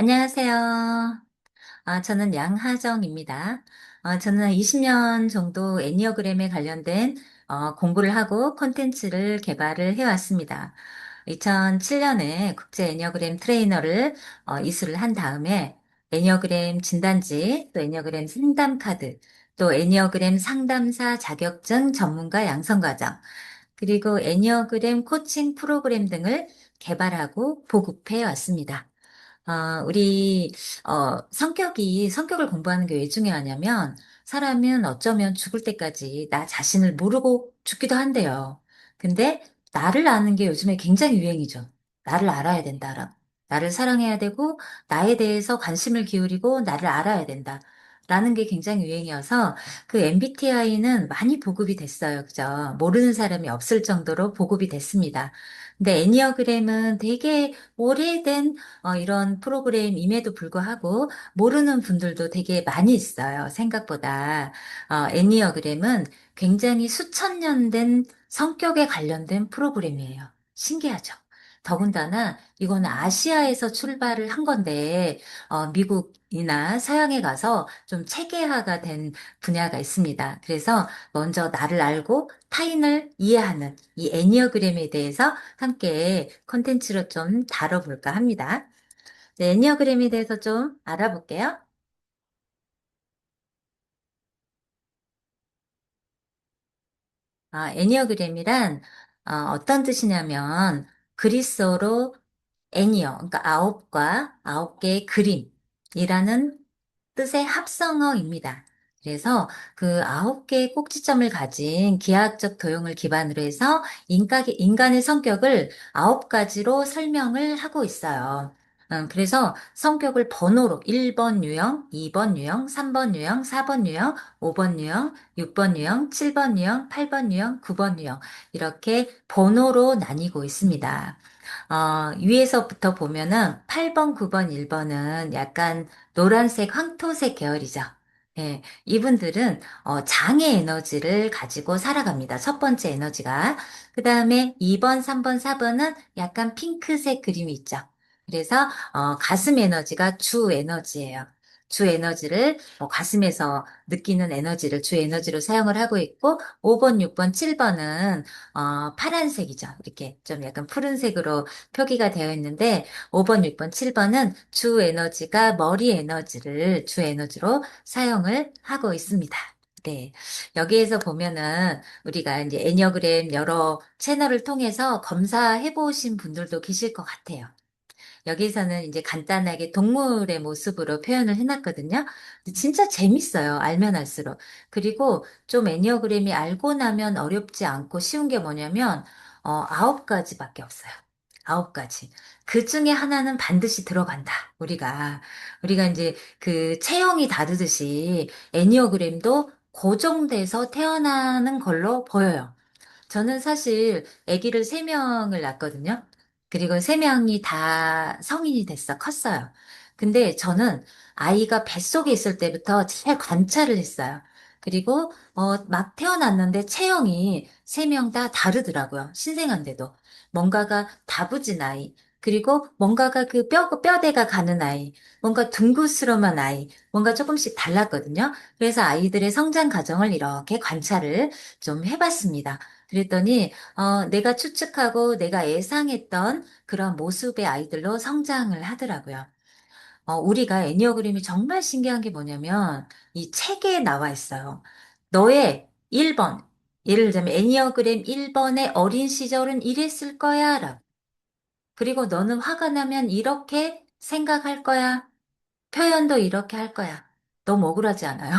안녕하세요. 저는 양하정입니다. 저는 20년 정도 애니어그램에 관련된 공부를 하고 콘텐츠를 개발을 해왔습니다. 2007년에 국제 애니어그램 트레이너를 이수를 한 다음에 애니어그램 진단지, 또 애니어그램 상담 카드, 또 애니어그램 상담사 자격증 전문가 양성과정, 그리고 애니어그램 코칭 프로그램 등을 개발하고 보급해 왔습니다. 우리, 성격을 공부하는 게 왜 중요하냐면, 사람은 어쩌면 죽을 때까지 나 자신을 모르고 죽기도 한대요. 근데, 나를 아는 게 요즘에 굉장히 유행이죠. 나를 알아야 된다. 나를 사랑해야 되고, 나에 대해서 관심을 기울이고, 나를 알아야 된다. 라는 게 굉장히 유행이어서, 그 MBTI는 많이 보급이 됐어요. 그죠? 모르는 사람이 없을 정도로 보급이 됐습니다. 근데 애니어그램은 되게 오래된 이런 프로그램임에도 불구하고 모르는 분들도 되게 많이 있어요. 생각보다. 애니어그램은 굉장히 수천 년 된 성격에 관련된 프로그램이에요. 신기하죠? 더군다나 이거는 아시아에서 출발을 한 건데 미국이나 서양에 가서 좀 체계화가 된 분야가 있습니다. 그래서 먼저 나를 알고 타인을 이해하는 이 애니어그램에 대해서 함께 컨텐츠로 좀 다뤄볼까 합니다. 네, 애니어그램에 대해서 좀 알아볼게요. 애니어그램이란 어떤 뜻이냐면 그리스어로 애니어, 그러니까 아홉과 아홉 개의 그림이라는 뜻의 합성어입니다. 그래서 그 아홉 개의 꼭지점을 가진 기하학적 도형을 기반으로 해서 인간의 성격을 아홉 가지로 설명을 하고 있어요. 그래서 성격을 번호로 1번 유형, 2번 유형, 3번 유형, 4번 유형, 5번 유형, 6번 유형, 7번 유형, 8번 유형, 9번 유형 이렇게 번호로 나뉘고 있습니다. 위에서부터 보면은 8번, 9번, 1번은 약간 노란색, 황토색 계열이죠. 예, 이분들은 장의 에너지를 가지고 살아갑니다. 첫 번째 에너지가. 그 다음에 2번, 3번, 4번은 약간 핑크색 그림이 있죠. 그래서 가슴 에너지가 주 에너지예요. 주 에너지를 가슴에서 느끼는 에너지를 주 에너지로 사용을 하고 있고 5번, 6번, 7번은 파란색이죠. 이렇게 좀 약간 푸른색으로 표기가 되어 있는데 5번, 6번, 7번은 주 에너지가 머리 에너지를 주 에너지로 사용을 하고 있습니다. 네. 여기에서 보면은 우리가 이제 애니어그램 여러 채널을 통해서 검사해 보신 분들도 계실 것 같아요. 여기서는 이제 간단하게 동물의 모습으로 표현을 해놨거든요. 근데 진짜 재밌어요. 알면 알수록. 그리고 좀 애니어그램이 알고 나면 어렵지 않고 쉬운 게 뭐냐면, 아홉 가지밖에 없어요. 아홉 가지. 그 중에 하나는 반드시 들어간다. 우리가 이제 그 체형이 다르듯이 애니어그램도 고정돼서 태어나는 걸로 보여요. 저는 사실 아기를 세명을 낳았거든요. 그리고 세명이 다 성인이 됐어, 컸어요. 근데 저는 아이가 뱃속에 있을 때부터 잘 관찰을 했어요. 그리고 막 태어났는데 체형이 세 명 다 다르더라고요. 신생한데도. 뭔가가 다부진 아이, 그리고 뭔가가 그 뼈대가 가는 아이, 뭔가 둥그스름한 아이, 뭔가 조금씩 달랐거든요. 그래서 아이들의 성장 과정을 이렇게 관찰을 좀 해봤습니다. 그랬더니 내가 추측하고 내가 예상했던 그런 모습의 아이들로 성장을 하더라고요. 우리가 애니어그램이 정말 신기한 게 뭐냐면 이 책에 나와 있어요. 너의 1번, 예를 들자면 애니어그램 1번의 어린 시절은 이랬을 거야. 라고. 그리고 너는 화가 나면 이렇게 생각할 거야. 표현도 이렇게 할 거야. 너무 억울하지 않아요?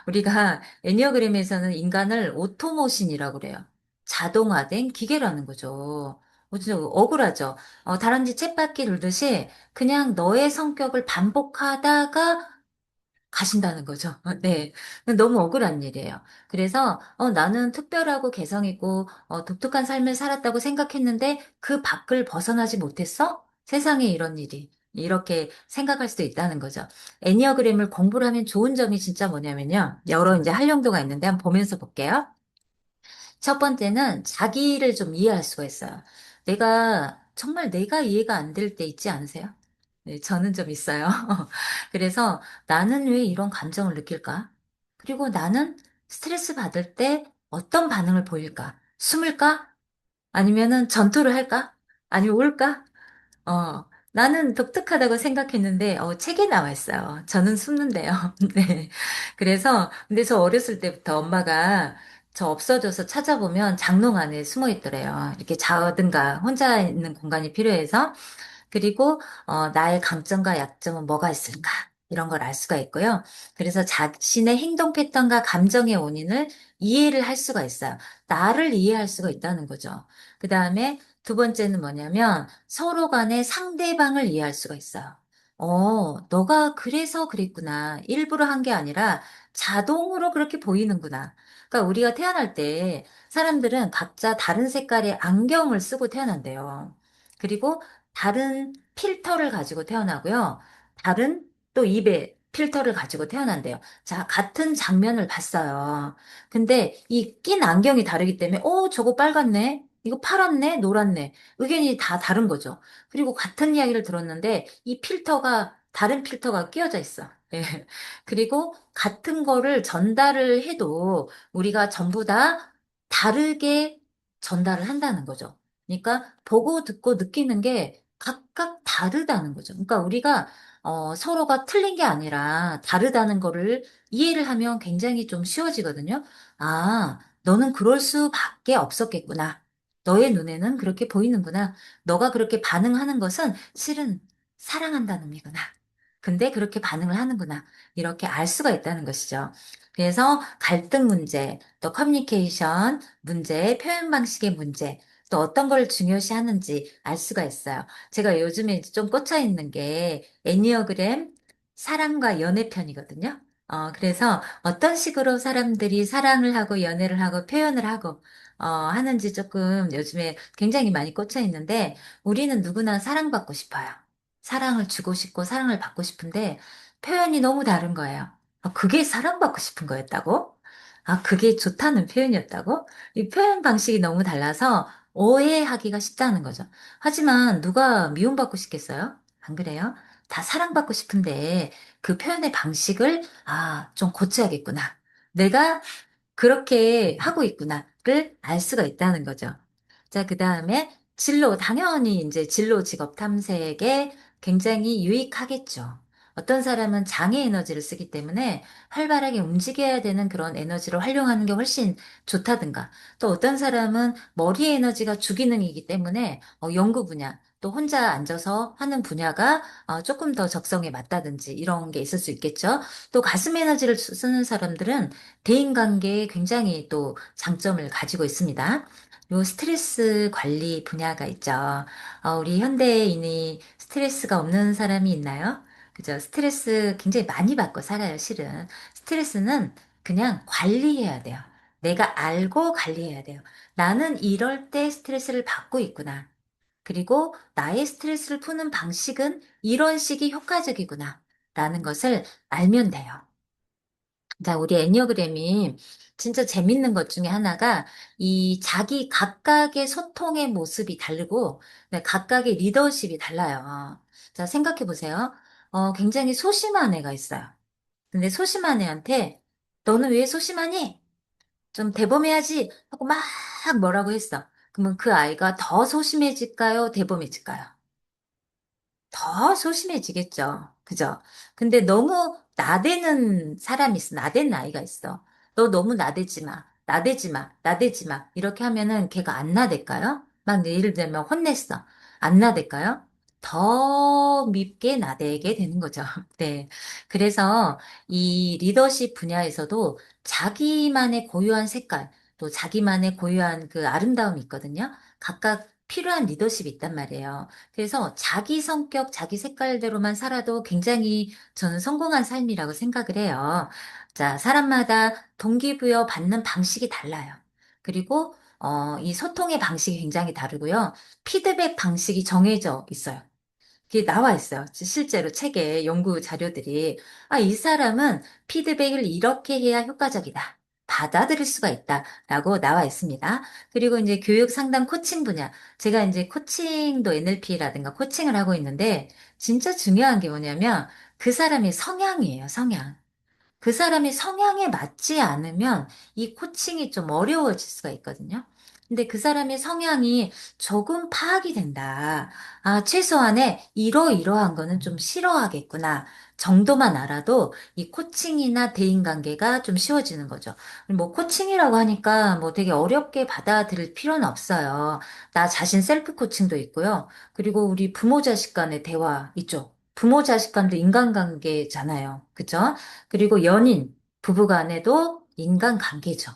우리가 애니어그램에서는 인간을 오토모신이라고 그래요. 자동화된 기계라는 거죠. 진짜 억울하죠. 다람쥐 쳇바퀴 돌듯이 그냥 너의 성격을 반복하다가 가신다는 거죠. 네. 너무 억울한 일이에요. 그래서, 나는 특별하고 개성있고, 독특한 삶을 살았다고 생각했는데, 그 밖을 벗어나지 못했어? 세상에 이런 일이. 이렇게 생각할 수도 있다는 거죠. 애니어그램을 공부를 하면 좋은 점이 진짜 뭐냐면요. 여러 이제 활용도가 있는데 한번 보면서 볼게요. 첫 번째는 자기를 좀 이해할 수가 있어요. 정말 내가 이해가 안 될 때 있지 않으세요? 네, 저는 좀 있어요. 그래서 나는 왜 이런 감정을 느낄까? 그리고 나는 스트레스 받을 때 어떤 반응을 보일까? 숨을까? 아니면은 전투를 할까? 아니면 울까? 나는 독특하다고 생각했는데, 책에 나와 있어요. 저는 숨는데요. 네. 그래서, 근데 저 어렸을 때부터 엄마가 저 없어져서 찾아보면 장롱 안에 숨어 있더래요. 이렇게 자든가 혼자 있는 공간이 필요해서. 그리고 나의 강점과 약점은 뭐가 있을까? 이런 걸 알 수가 있고요. 그래서 자신의 행동 패턴과 감정의 원인을 이해를 할 수가 있어요. 나를 이해할 수가 있다는 거죠. 그 다음에 두 번째는 뭐냐면 서로 간에 상대방을 이해할 수가 있어요. 너가 그래서 그랬구나. 일부러 한 게 아니라 자동으로 그렇게 보이는구나. 그러니까 우리가 태어날 때 사람들은 각자 다른 색깔의 안경을 쓰고 태어난대요. 그리고 다른 필터를 가지고 태어나고요. 다른 또 입에 필터를 가지고 태어난대요. 자, 같은 장면을 봤어요. 근데 이 낀 안경이 다르기 때문에, 저거 빨갛네? 이거 파랗네? 노랗네? 의견이 다 다른 거죠. 그리고 같은 이야기를 들었는데 이 필터가, 다른 필터가 끼어져 있어. 예. 그리고 같은 거를 전달을 해도 우리가 전부 다 다르게 전달을 한다는 거죠. 그러니까 보고 듣고 느끼는 게 각각 다르다는 거죠. 그러니까 우리가 서로가 틀린 게 아니라 다르다는 거를 이해를 하면 굉장히 좀 쉬워지거든요. 아, 너는 그럴 수밖에 없었겠구나. 너의 눈에는 그렇게 보이는구나. 너가 그렇게 반응하는 것은 실은 사랑한다는 의미구나. 근데 그렇게 반응을 하는구나. 이렇게 알 수가 있다는 것이죠. 그래서 갈등 문제, 또 커뮤니케이션 문제, 표현 방식의 문제, 또 어떤 걸 중요시 하는지 알 수가 있어요. 제가 요즘에 이제 좀 꽂혀 있는 게 애니어그램 사랑과 연애 편이거든요. 그래서 어떤 식으로 사람들이 사랑을 하고 연애를 하고 표현을 하고 하는지 조금 요즘에 굉장히 많이 꽂혀 있는데 우리는 누구나 사랑받고 싶어요. 사랑을 주고 싶고 사랑을 받고 싶은데 표현이 너무 다른 거예요. 그게 사랑받고 싶은 거였다고? 그게 좋다는 표현이었다고? 이 표현 방식이 너무 달라서 오해하기가 쉽다는 거죠. 하지만 누가 미움받고 싶겠어요? 안 그래요? 다 사랑받고 싶은데 그 표현의 방식을 좀 고쳐야겠구나. 내가 그렇게 하고 있구나를 알 수가 있다는 거죠. 자, 그 다음에 진로, 당연히 이제 진로 직업 탐색에 굉장히 유익하겠죠. 어떤 사람은 장애 에너지를 쓰기 때문에 활발하게 움직여야 되는 그런 에너지를 활용하는 게 훨씬 좋다든가. 또 어떤 사람은 머리 에너지가 주기능이기 때문에 연구 분야, 또 혼자 앉아서 하는 분야가 조금 더 적성에 맞다든지 이런 게 있을 수 있겠죠. 또 가슴 에너지를 쓰는 사람들은 대인관계에 굉장히 또 장점을 가지고 있습니다. 요 스트레스 관리 분야가 있죠. 우리 현대인이 스트레스가 없는 사람이 있나요? 그죠? 스트레스 굉장히 많이 받고 살아요, 실은. 스트레스는 그냥 관리해야 돼요. 내가 알고 관리해야 돼요. 나는 이럴 때 스트레스를 받고 있구나. 그리고 나의 스트레스를 푸는 방식은 이런 식이 효과적이구나. 라는 것을 알면 돼요. 자, 우리 애니어그램이 진짜 재밌는 것 중에 하나가 이 자기 각각의 소통의 모습이 다르고 네, 각각의 리더십이 달라요. 자, 생각해 보세요. 굉장히 소심한 애가 있어요. 근데 소심한 애한테 너는 왜 소심하니? 좀 대범해야지 하고 막 뭐라고 했어. 그러면 그 아이가 더 소심해질까요? 대범해질까요? 더 소심해지겠죠. 그죠? 근데 너무 나대는 사람이 있어. 나대는 아이가 있어. 너 너무 나대지 마. 나대지 마. 나대지 마. 이렇게 하면은 걔가 안 나댈까요? 막 예를 들면 혼냈어. 안 나댈까요? 더 밉게 나대게 되는 거죠. 네. 그래서 이 리더십 분야에서도 자기만의 고유한 색깔, 또 자기만의 고유한 그 아름다움이 있거든요. 각각 필요한 리더십이 있단 말이에요. 그래서 자기 성격, 자기 색깔대로만 살아도 굉장히 저는 성공한 삶이라고 생각을 해요. 자, 사람마다 동기부여 받는 방식이 달라요. 그리고 이 소통의 방식이 굉장히 다르고요. 피드백 방식이 정해져 있어요. 그게 나와 있어요. 실제로 책에 연구 자료들이. 이 사람은 피드백을 이렇게 해야 효과적이다. 받아들일 수가 있다라고 나와 있습니다. 그리고 이제 교육 상담 코칭 분야. 제가 이제 코칭도 NLP라든가 코칭을 하고 있는데 진짜 중요한 게 뭐냐면 그 사람의 성향이에요, 성향. 그 사람이 성향에 맞지 않으면 이 코칭이 좀 어려워질 수가 있거든요. 근데 그 사람의 성향이 조금 파악이 된다. 아, 최소한의 이러이러한 거는 좀 싫어하겠구나. 정도만 알아도 이 코칭이나 대인관계가 좀 쉬워지는 거죠. 뭐 코칭이라고 하니까 뭐 되게 어렵게 받아들일 필요는 없어요. 나 자신 셀프 코칭도 있고요. 그리고 우리 부모 자식 간의 대화 있죠. 부모 자식 간도 인간관계잖아요. 그죠? 그리고 연인, 부부 간에도 인간관계죠.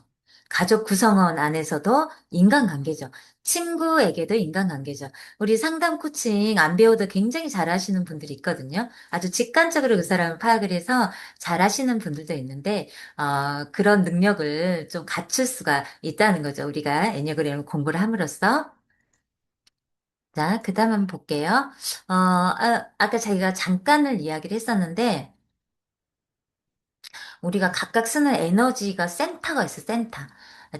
가족 구성원 안에서도 인간관계죠. 친구에게도 인간관계죠. 우리 상담 코칭 안 배워도 굉장히 잘하시는 분들이 있거든요. 아주 직관적으로 그 사람을 파악을 해서 잘하시는 분들도 있는데, 그런 능력을 좀 갖출 수가 있다는 거죠. 우리가 애니어그램을 공부를 함으로써. 자, 그 다음 한번 볼게요. 아까 자기가 잠깐을 이야기를 했었는데, 우리가 각각 쓰는 에너지가 센터가 있어, 센터.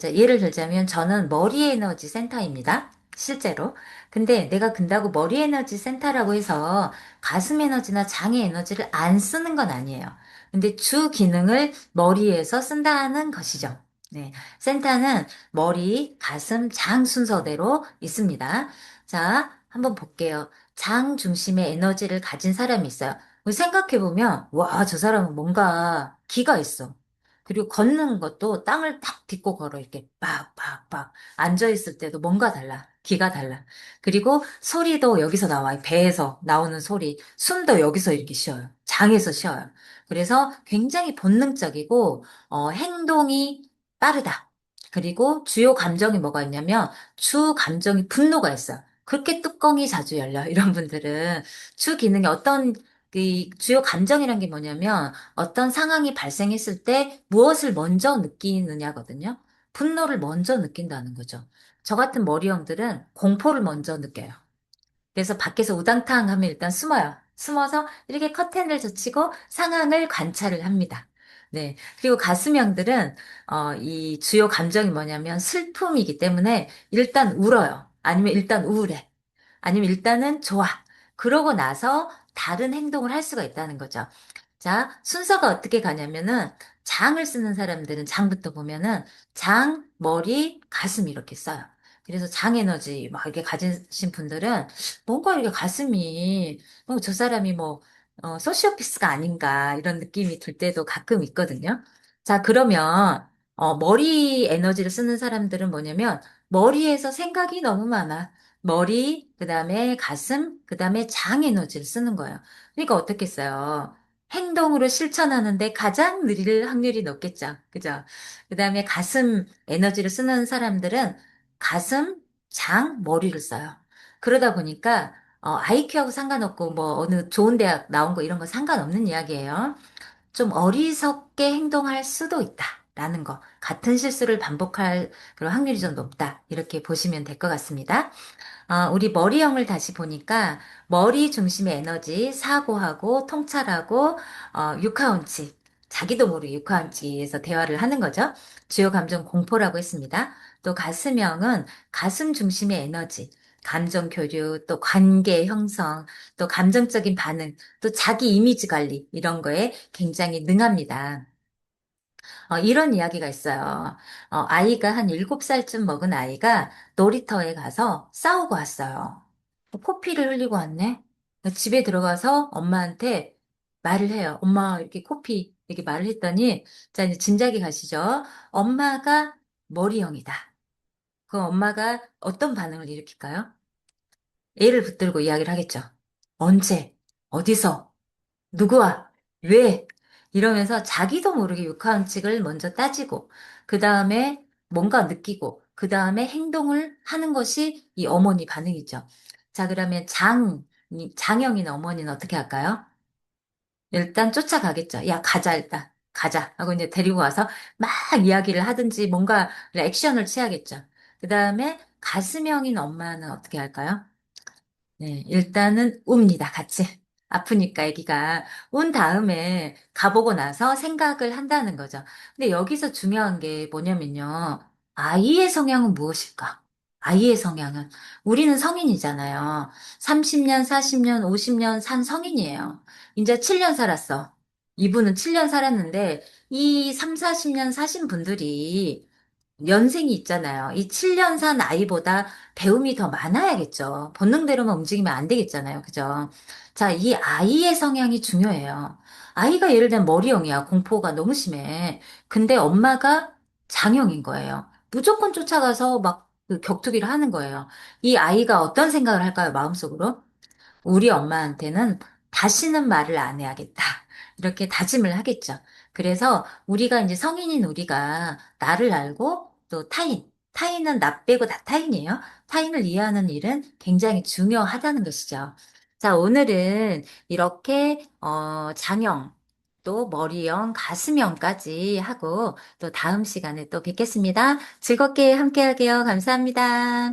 자, 예를 들자면 저는 머리 에너지 센터입니다. 실제로. 근데 내가 근다고 머리 에너지 센터라고 해서 가슴 에너지나 장의 에너지를 안 쓰는 건 아니에요. 근데 주 기능을 머리에서 쓴다는 것이죠. 네. 센터는 머리, 가슴, 장 순서대로 있습니다. 자, 한번 볼게요. 장 중심의 에너지를 가진 사람이 있어요. 생각해보면, 와, 저 사람은 뭔가 기가 있어. 그리고 걷는 것도 땅을 탁 딛고 걸어. 이렇게 빡, 빡, 빡. 앉아있을 때도 뭔가 달라. 기가 달라. 그리고 소리도 여기서 나와. 배에서 나오는 소리. 숨도 여기서 이렇게 쉬어요. 장에서 쉬어요. 그래서 굉장히 본능적이고, 행동이 빠르다. 그리고 주요 감정이 뭐가 있냐면, 주 감정이 분노가 있어요. 그렇게 뚜껑이 자주 열려. 이런 분들은 주 기능이 어떤 그 주요 감정이란 게 뭐냐면 어떤 상황이 발생했을 때 무엇을 먼저 느끼느냐거든요. 분노를 먼저 느낀다는 거죠. 저 같은 머리형들은 공포를 먼저 느껴요. 그래서 밖에서 우당탕 하면 일단 숨어요. 숨어서 이렇게 커튼을 젖히고 상황을 관찰을 합니다. 네. 그리고 가수명들은, 이 주요 감정이 뭐냐면 슬픔이기 때문에 일단 울어요. 아니면 일단 우울해. 아니면 일단은 좋아. 그러고 나서 다른 행동을 할 수가 있다는 거죠. 자, 순서가 어떻게 가냐면은 장을 쓰는 사람들은 장부터 보면은 장, 머리, 가슴 이렇게 써요. 그래서 장 에너지 막 이렇게 가지신 분들은 뭔가 이렇게 가슴이 저 사람이 뭐 소시오패스가 아닌가 이런 느낌이 들 때도 가끔 있거든요. 자, 그러면 머리 에너지를 쓰는 사람들은 뭐냐면 머리에서 생각이 너무 많아. 머리, 그다음에 가슴, 그다음에 장 에너지를 쓰는 거예요. 그러니까 어떻겠어요? 행동으로 실천하는데 가장 느릴 확률이 높겠죠. 그죠? 그다음에 가슴 에너지를 쓰는 사람들은 가슴, 장, 머리를 써요. 그러다 보니까 IQ하고 상관없고 뭐 어느 좋은 대학 나온 거 이런 거 상관없는 이야기예요. 좀 어리석게 행동할 수도 있다라는 거. 같은 실수를 반복할 그런 확률이 좀 높다. 이렇게 보시면 될 것 같습니다. 우리 머리형을 다시 보니까 머리 중심의 에너지, 사고하고 통찰하고 육하원칙, 자기도 모르게 육하원칙에서 대화를 하는 거죠. 주요 감정 공포라고 했습니다. 또 가슴형은 가슴 중심의 에너지, 감정 교류, 또 관계 형성, 또 감정적인 반응, 또 자기 이미지 관리 이런 거에 굉장히 능합니다. 이런 이야기가 있어요. 아이가 한 7살쯤 먹은 아이가 놀이터에 가서 싸우고 왔어요. 코피를 흘리고 왔네? 집에 들어가서 엄마한테 말을 해요. 엄마, 이렇게 코피, 이렇게 말을 했더니, 자, 이제 짐작이 가시죠? 엄마가 머리형이다. 그 엄마가 어떤 반응을 일으킬까요? 애를 붙들고 이야기를 하겠죠. 언제? 어디서? 누구와? 왜? 이러면서 자기도 모르게 육하원칙을 먼저 따지고, 그 다음에 뭔가 느끼고, 그 다음에 행동을 하는 것이 이 어머니 반응이죠. 자, 그러면 장형인 어머니는 어떻게 할까요? 일단 쫓아가겠죠. 야, 가자, 일단. 가자. 하고 이제 데리고 와서 막 이야기를 하든지 뭔가 액션을 취하겠죠. 그 다음에 가슴형인 엄마는 어떻게 할까요? 네, 일단은 웁니다, 같이. 아프니까 아기가 온 다음에 가보고 나서 생각을 한다는 거죠. 근데 여기서 중요한 게 뭐냐면요. 아이의 성향은 무엇일까? 아이의 성향은 우리는 성인이잖아요. 30년, 40년, 50년 산 성인이에요. 이제 7년 살았어. 이분은 7년 살았는데 이 3, 40년 사신 분들이 연생이 있잖아요. 이 7년 산 아이보다 배움이 더 많아야겠죠. 본능대로만 움직이면 안 되겠잖아요. 그죠? 자, 이 아이의 성향이 중요해요. 아이가 예를 들면 머리형이야. 공포가 너무 심해. 근데 엄마가 장형인 거예요. 무조건 쫓아가서 막그 격투기를 하는 거예요. 이 아이가 어떤 생각을 할까요? 마음속으로? 우리 엄마한테는 다시는 말을 안 해야겠다. 이렇게 다짐을 하겠죠. 그래서 우리가 이제 성인인 우리가 나를 알고 또 타인은 나 빼고 다 타인이에요. 타인을 이해하는 일은 굉장히 중요하다는 것이죠. 자, 오늘은 이렇게, 장형, 또 머리형, 가슴형까지 하고 또 다음 시간에 또 뵙겠습니다. 즐겁게 함께 할게요. 감사합니다.